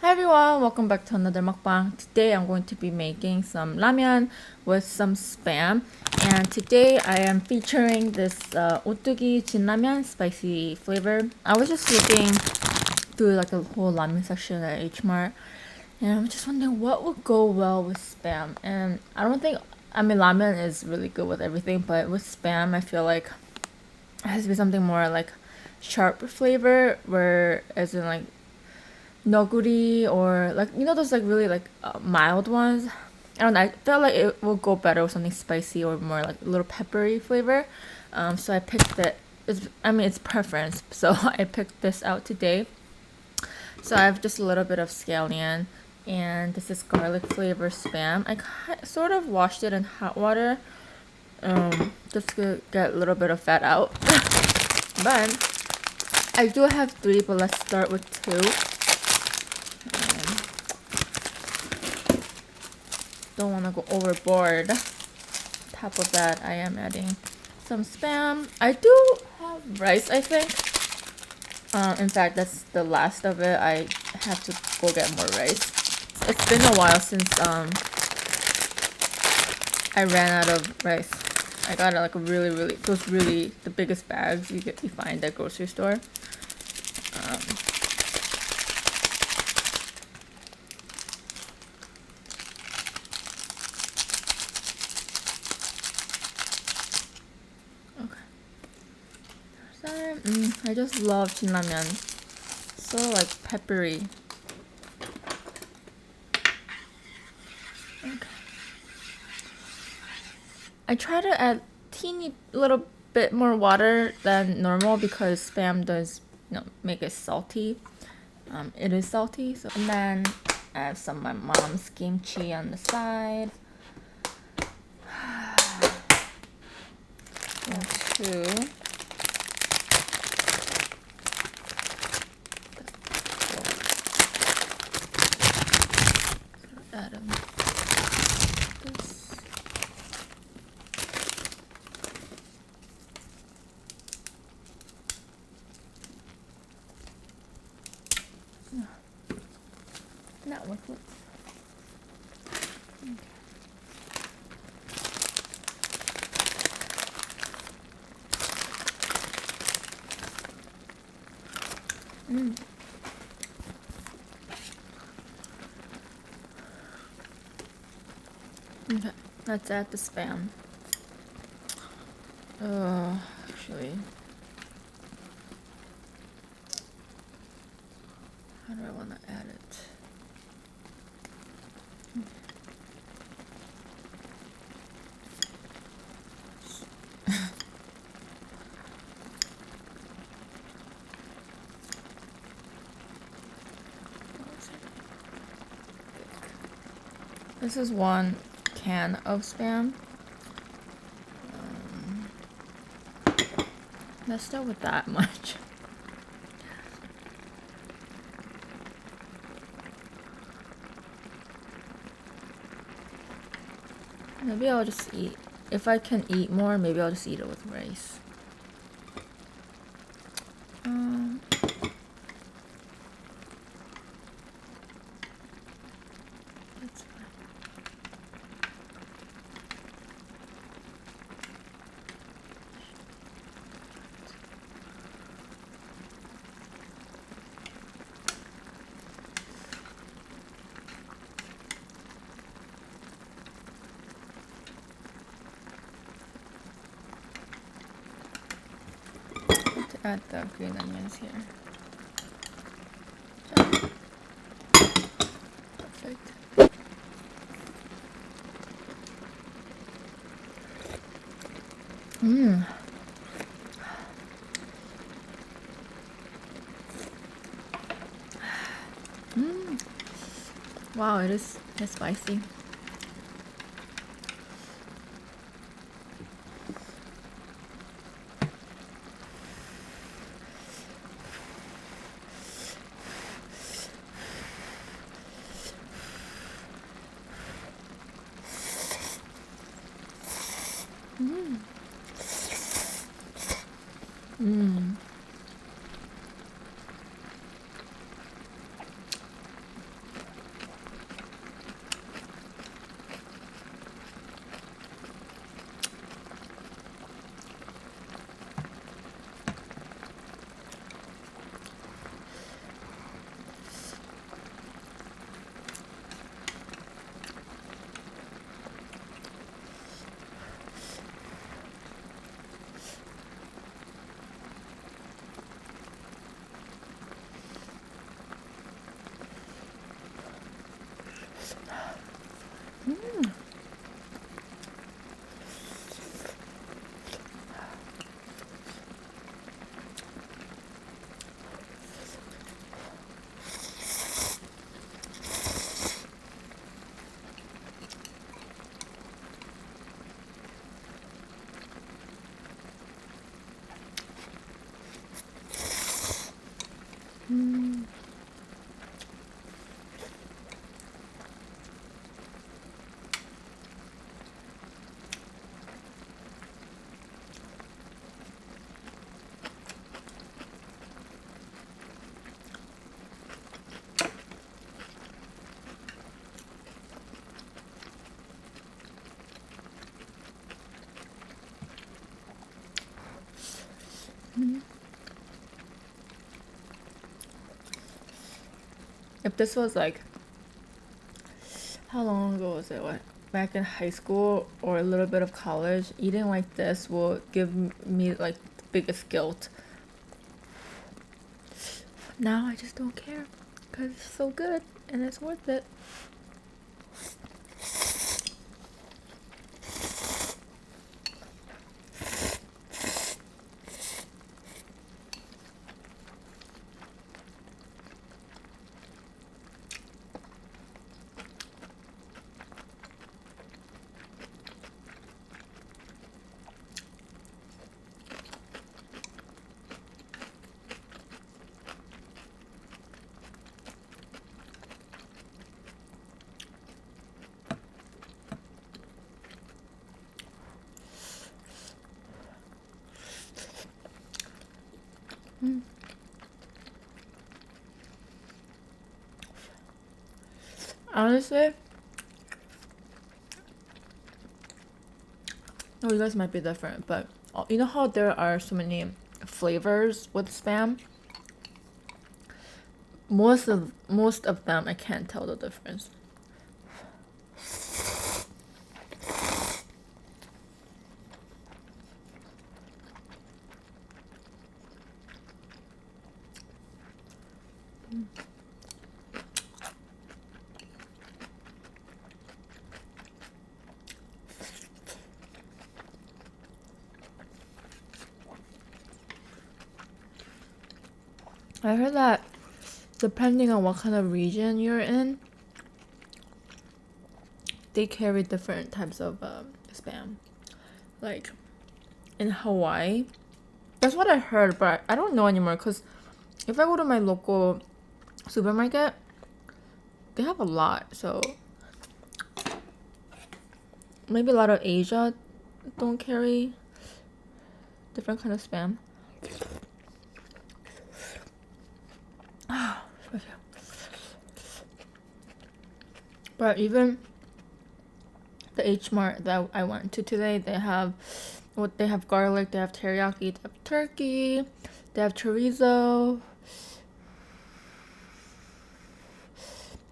Hi everyone, welcome back to another mukbang. Today I'm going to be making some ramyeon with some spam, and today I am featuring this otugi JIN ramyeon spicy flavor. I was just looking through like a whole ramen section at H Mart, and I'm just wondering what would go well with spam. And I mean ramen is really good with everything, but with spam I feel like it has to be something more like sharp flavor, where as in like noguri or like those like really like mild ones. I don't know. I felt like it will go better with something spicy or more like a little peppery flavor. So I picked it. It's preference. So I picked this out today. So I have just a little bit of scallion, and this is garlic flavor spam. I sort of washed it in hot water, just to get a little bit of fat out. But I do have three, but let's start with two. Don't want to go overboard. Top of that, I am adding some spam. I do have rice, I think. In fact, that's the last of it. I have to go get more rice. It's been a while since I ran out of rice. I got like a really the biggest bags you find at grocery store. I just love JIN ramyeon. So like peppery. Okay. I try to add teeny little bit more water than normal because spam does make it salty. It is salty, so and then I have some of my mom's kimchi on the side. And two. Not liquids. Okay, let's add the spam. Actually, how do I want to add it? This is 1 can of spam. Let's start with that much. Maybe I'll just eat. If I can eat more, maybe I'll just eat it with rice. That's fine. Add the green onions here. Perfect. Wow, it's spicy. If this was like, how long ago was it? What? Back in high school or a little bit of college, eating like this will give me like the biggest guilt. Now I just don't care because it's so good and it's worth it. Honestly, oh, you guys might be different, but you know how there are so many flavors with Spam? Most of them I can't tell the difference. I heard that depending on what kind of region you're in, they carry different types of Spam. Like in Hawaii, that's what I heard, but I don't know anymore because if I go to my local supermarket, they have a lot. So maybe a lot of Asia don't carry different kind of Spam. But even the H Mart that I went to today, they have garlic, they have teriyaki, they have turkey, they have chorizo.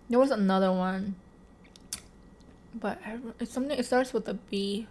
There was another one, but it's something. It starts with a B.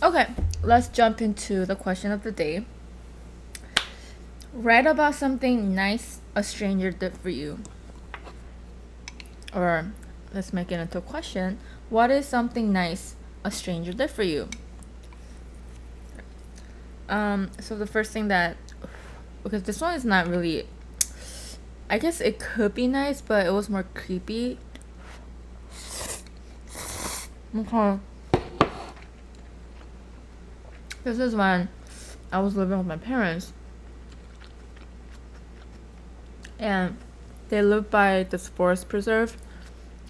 Okay, let's jump into the question of the day. Write about something nice a stranger did for you. Or let's make it into a question. What is something nice a stranger did for you? So the first thing that, because this one is not really, I guess it could be nice, but it was more creepy. Okay. This is when I was living with my parents, and they lived by this forest preserve,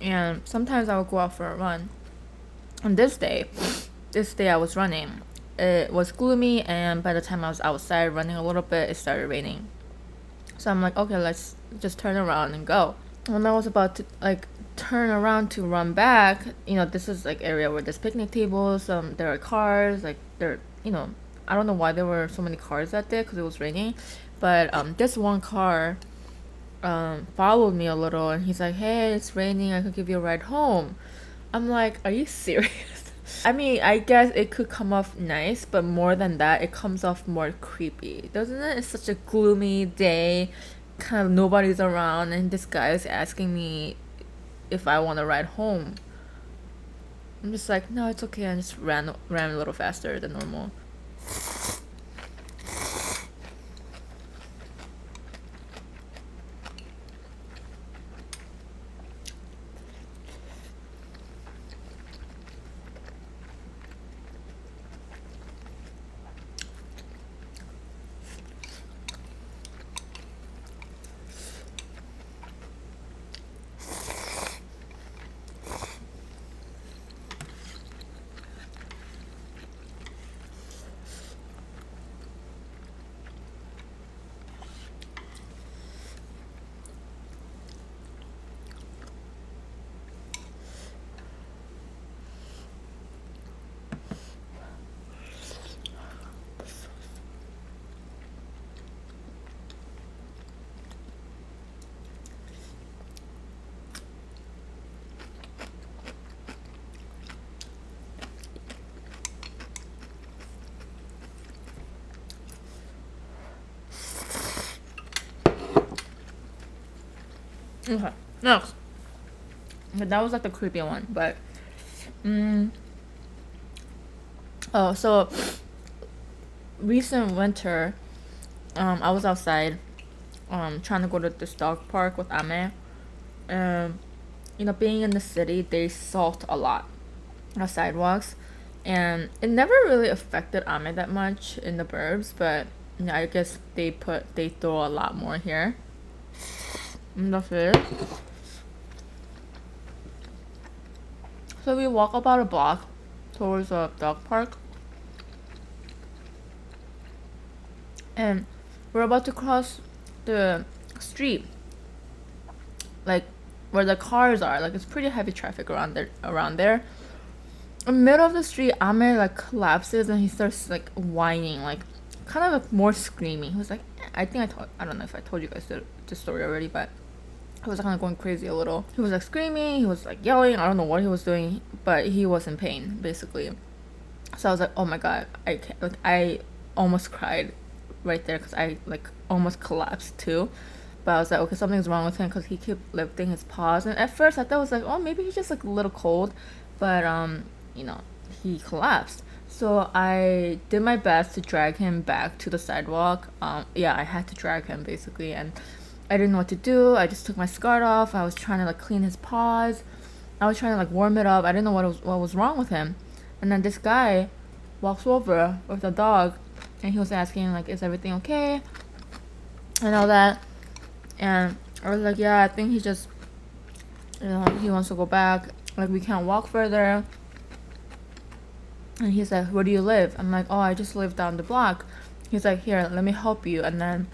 and sometimes I would go out for a run. And this day I was running. It was gloomy, and by the time I was outside running a little bit, it started raining. So I'm like, okay, let's just turn around and go. When I was about to turn around to run back, this is area where there's picnic tables. There are cars. I don't know why there were so many cars that day because it was raining, but this one car followed me a little, and he's like, hey, it's raining, I could give you a ride home. I'm like, are you serious? I mean, I guess it could come off nice, but more than that, it comes off more creepy, doesn't it? It's such a gloomy day, kind of nobody's around, and this guy is asking me if I want to ride home. I'm just like, no, it's okay. I just ran a little faster than normal. Okay, next. But that was the creepy one, but oh, so recent winter, I was outside, trying to go to this dog park with Ame. Being in the city, they salt a lot the sidewalks, and it never really affected Ame that much in the burbs, but I guess they throw a lot more here. And that's it. So we walk about a block towards a dog park, and we're about to cross the street, where the cars are. It's pretty heavy traffic around there. In the middle of the street, Ame collapses, and he starts whining, kind of more screaming. He was like, I don't know if I told you guys the story already, but he was kind of going crazy a little. He was screaming, he was yelling. I don't know what he was doing, but he was in pain basically. So I was like, oh my god, I can't, I almost cried right there because I almost collapsed too. But I was like, okay, something's wrong with him because he kept lifting his paws. And at first I thought it was oh, maybe he's just a little cold, but he collapsed. So I did my best to drag him back to the sidewalk. I had to drag him basically, and I didn't know what to do. I just took my skirt off. I was trying to clean his paws. I was trying to warm it up. I didn't know what was wrong with him. And then this guy walks over with the dog, and he was asking is everything okay and all that. And I was like, yeah, I think he just he wants to go back. We can't walk further. And he's like, where do you live? I'm like, oh, I just live down the block. He's like, here, let me help you. And then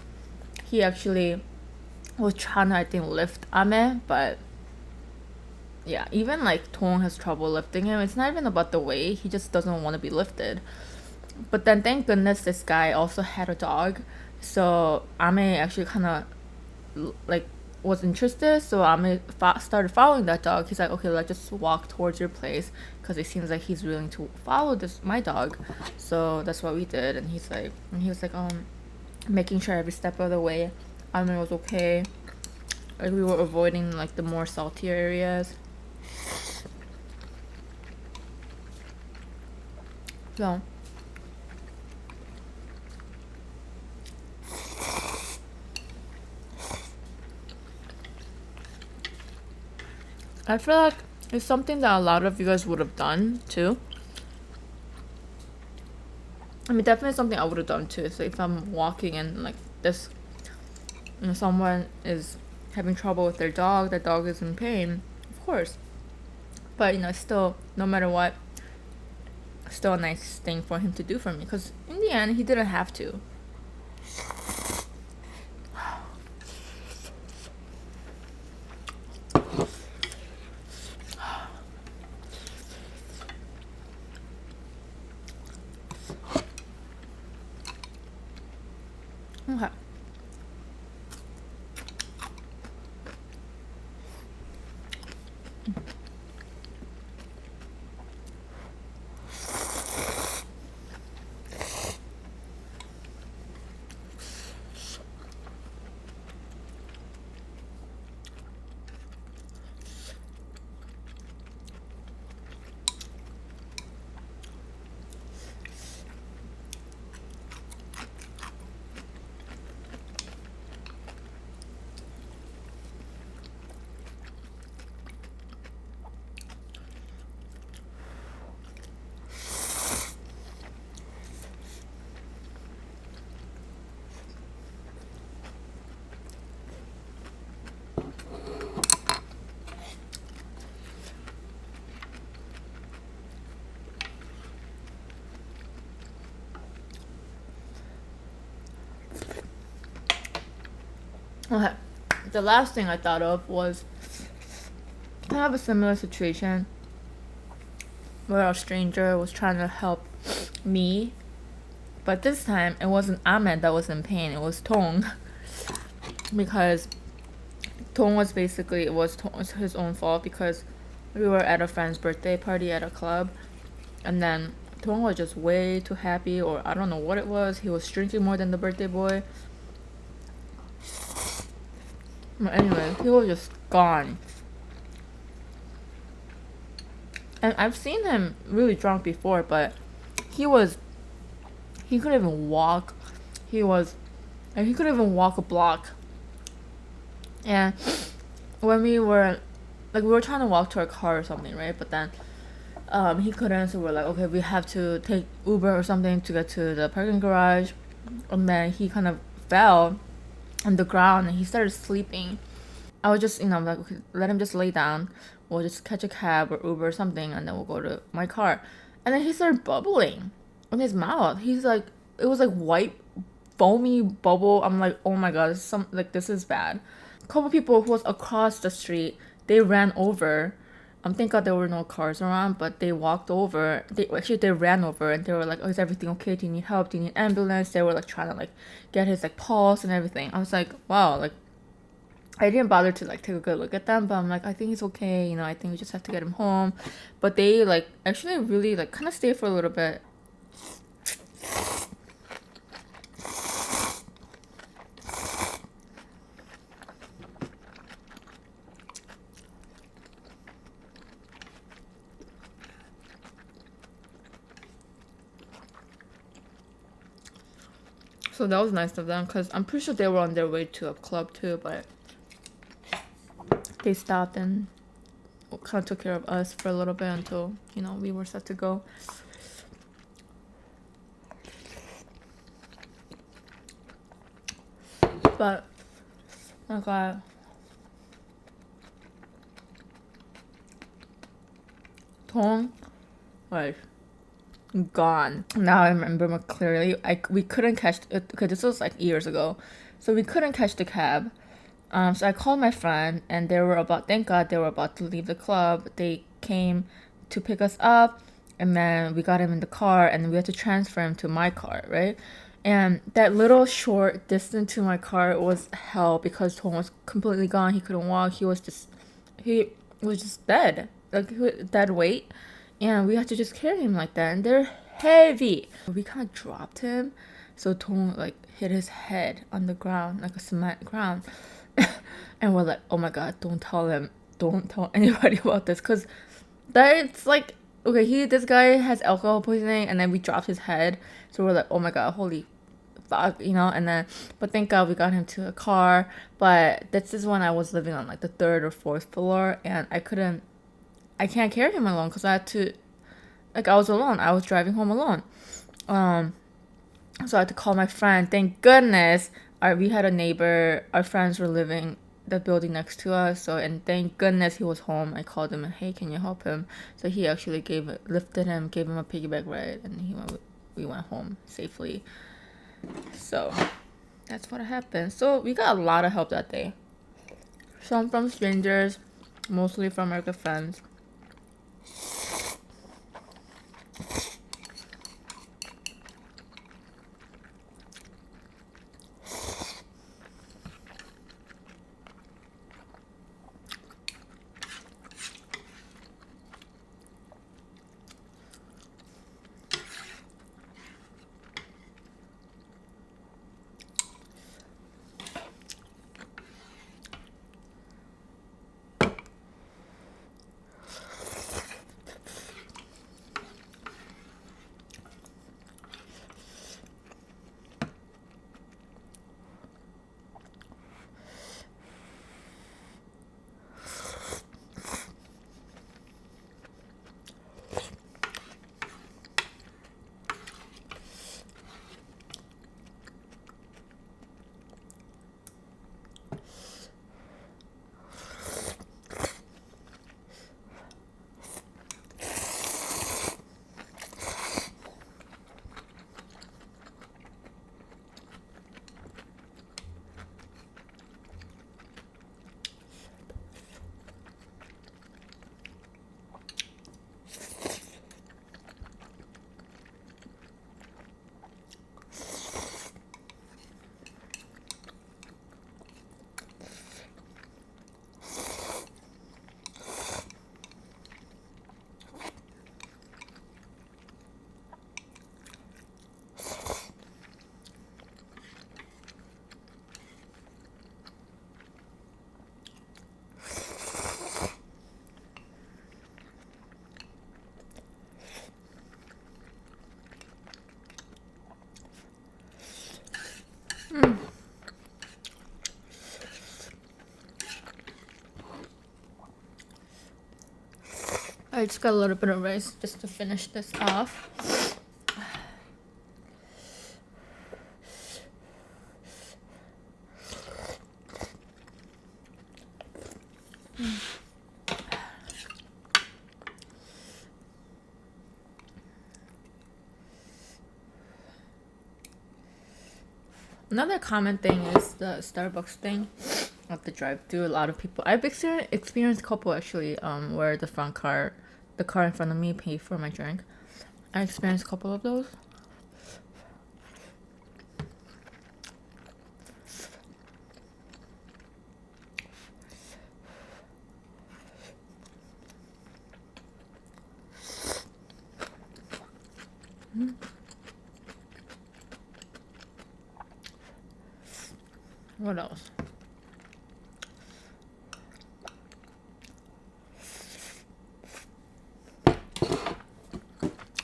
he actually was trying to, I think, lift Ame, but yeah, even Tong has trouble lifting him. It's not even about the weight, he just doesn't want to be lifted. But then thank goodness this guy also had a dog, so Ame actually kind of was interested, so I started following that dog. He's like, okay, let's just walk towards your place because it seems like he's willing to follow my dog. So that's what we did, and he was like, making sure every step of the way I was okay. Like we were avoiding like the more saltier areas. So I feel like it's something that a lot of you guys would have done too. I mean, definitely something I would have done too. So if I'm walking and like this, someone is having trouble with their dog, that dog is in pain, of course. But still, no matter what, still a nice thing for him to do for me. Because in the end, he didn't have to. Okay. Okay. The last thing I thought of was kind of a similar situation where a stranger was trying to help me, but this time it wasn't Ahmed that was in pain, it was Tong. Because Tong was basically, it was his own fault because we were at a friend's birthday party at a club, and then Tong was just way too happy, or I don't know what it was. He was drinking more than the birthday boy. But anyway, he was just gone. And I've seen him really drunk before, but he couldn't even walk. He couldn't even walk a block. And when we were trying to walk to our car or something, right? But then he couldn't, so we're like, okay, we have to take Uber or something to get to the parking garage. And then he kind of fell on the ground and he started sleeping. I was just, like, okay, let him just lay down. We'll just catch a cab or Uber or something, and then we'll go to my car. And then he started bubbling in his mouth. He's like, it was like white, foamy bubble. I'm like, oh my god, this is bad. A couple people who was across the street, they ran over. Thank God there were no cars around, but they walked over. They ran over and they were like, oh, is everything okay? Do you need help? Do you need ambulance? They were like trying to like get his like pulse and everything. I was like, wow, like I didn't bother to like take a good look at them, but I'm like, I think he's okay. I think we just have to get him home. But they like actually really like kind of stayed for a little bit. So that was nice of them, because I'm pretty sure they were on their way to a club too, but they stopped and kind of took care of us for a little bit until, we were set to go. But, like, Tong, like, gone. Now I remember more clearly. We couldn't catch it because this was like years ago, so we couldn't catch the cab. So I called my friend, and thank God they were about to leave the club. They came to pick us up, and then we got him in the car, and we had to transfer him to my car, right? And that little short distance to my car was hell because Tom was completely gone. He couldn't walk. He was just dead, like dead weight, and we had to just carry him like that. And they're heavy. We kind of dropped him, so Tom like hit his head on the ground, like a cement ground, and we're like, oh my god, don't tell anybody about this, cause that's like okay, this guy has alcohol poisoning, and then we dropped his head, so we're like, oh my god, holy fuck, and then but thank god we got him to a car. But this is when I was living on like the third or fourth floor, and I can't carry him alone because I had to, like, I was alone, I was driving home alone. So I had to call my friend. Thank goodness we had a neighbor, our friends were living the building next to us, so, and thank goodness he was home. I called him and, hey, can you help him? So he actually lifted him, gave him a piggyback ride, and we went home safely. So that's what happened. So we got a lot of help that day. Some from strangers, mostly from our good friends. I just got a little bit of rice just to finish this off. Another common thing is the Starbucks thing at the drive-thru. A lot of people, I've experienced a couple actually, where the car in front of me paid for my drink. I experienced a couple of those. What else?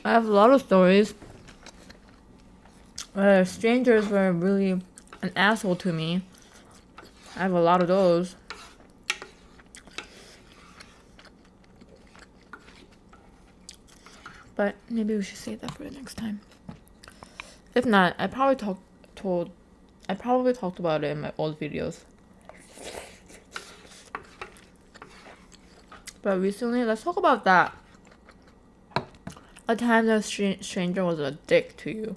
I have a lot of stories where strangers were really an asshole to me. I have a lot of those. But maybe we should save that for the next time. If not, I probably talked about it in my old videos. But recently, let's talk about that. A time that a stranger was a dick to you.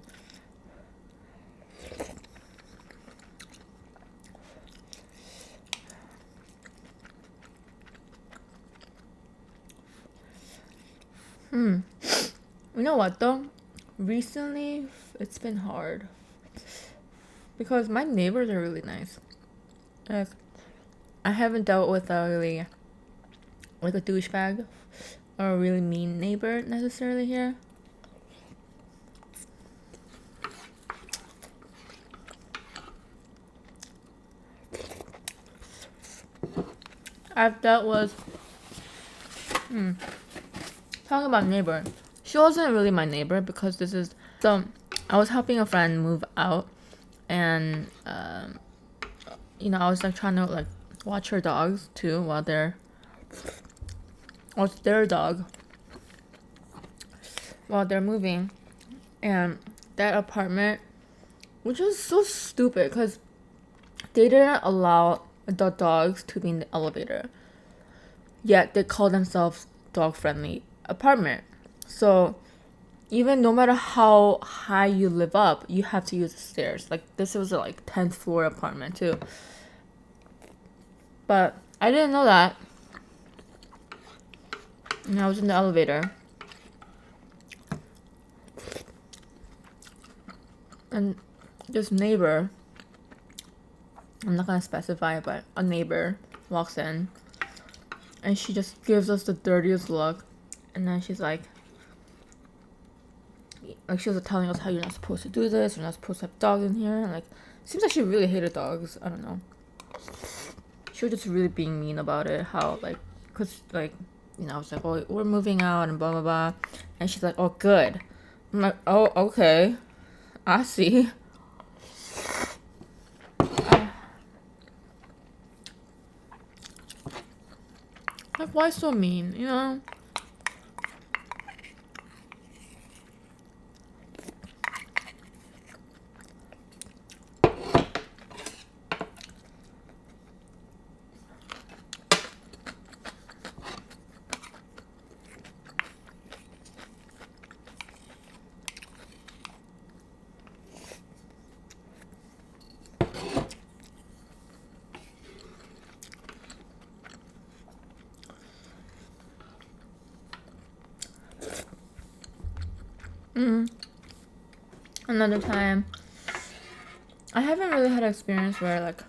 You know what though? Recently, it's been hard. because my neighbors are really nice. Like, I haven't dealt with a really like a douchebag or a really mean neighbor necessarily here. I've dealt with talking about neighbor. She wasn't really my neighbor because this is so I was helping a friend move out, and you know, I was like trying to like watch her dogs too while they're their dog while they're moving. And that apartment, which was so stupid because they didn't allow the dogs to be in the elevator, yet they call themselves dog friendly apartment. So even no matter how high you live up, you have to use the stairs. Like, this was a like 10th floor apartment too, but I didn't know that. And I was in the elevator, and this neighbor, I'm not gonna specify, but a neighbor walks in and she just gives us the dirtiest look, and then she's like she was telling us how you're not supposed to do this, you're not supposed to have dogs in here, and like seems like she really hated dogs. I don't know, she was just really being mean about it, how like, cause like, you know, I was like, oh, we're moving out and blah blah blah, and she's like, oh good. I'm like, oh okay, I see. Like, why so mean, you know? Another time, I haven't really had an experience where like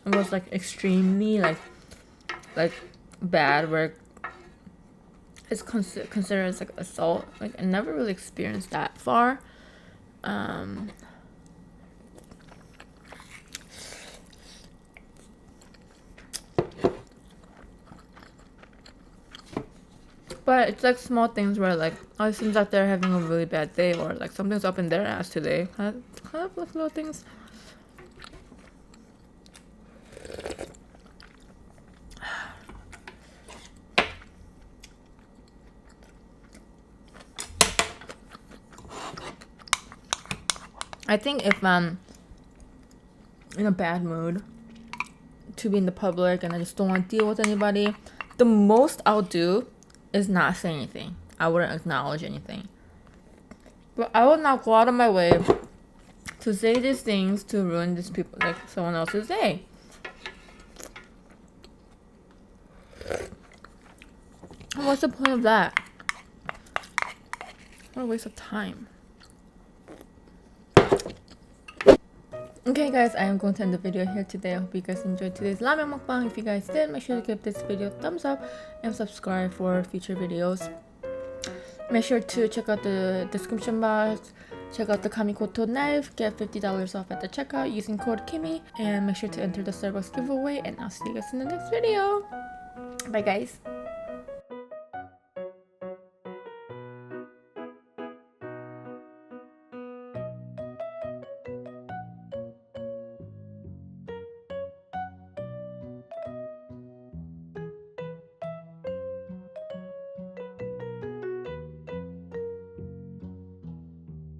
it was like extremely like bad, where it's considered as like assault. Like, I never really experienced that far. But it's like small things where like, oh, it seems like they're having a really bad day, or like something's up in their ass today. Kind of like little things. I think if I'm in a bad mood to be in the public and I just don't want to deal with anybody, the most I'll do is not say anything. I wouldn't acknowledge anything. But I would not go out of my way to say these things to ruin these people, like someone else's day. What's the point of that? What a waste of time. Okay guys, I am going to end the video here today. I hope you guys enjoyed today's ramen mukbang. If you guys did, make sure to give this video a thumbs up and subscribe for future videos. Make sure to check out the description box, check out the KAMIKOTO knife, get $50 off at the checkout using code KEEMI, and make sure to enter the Starbucks giveaway, and I'll see you guys in the next video. Bye guys.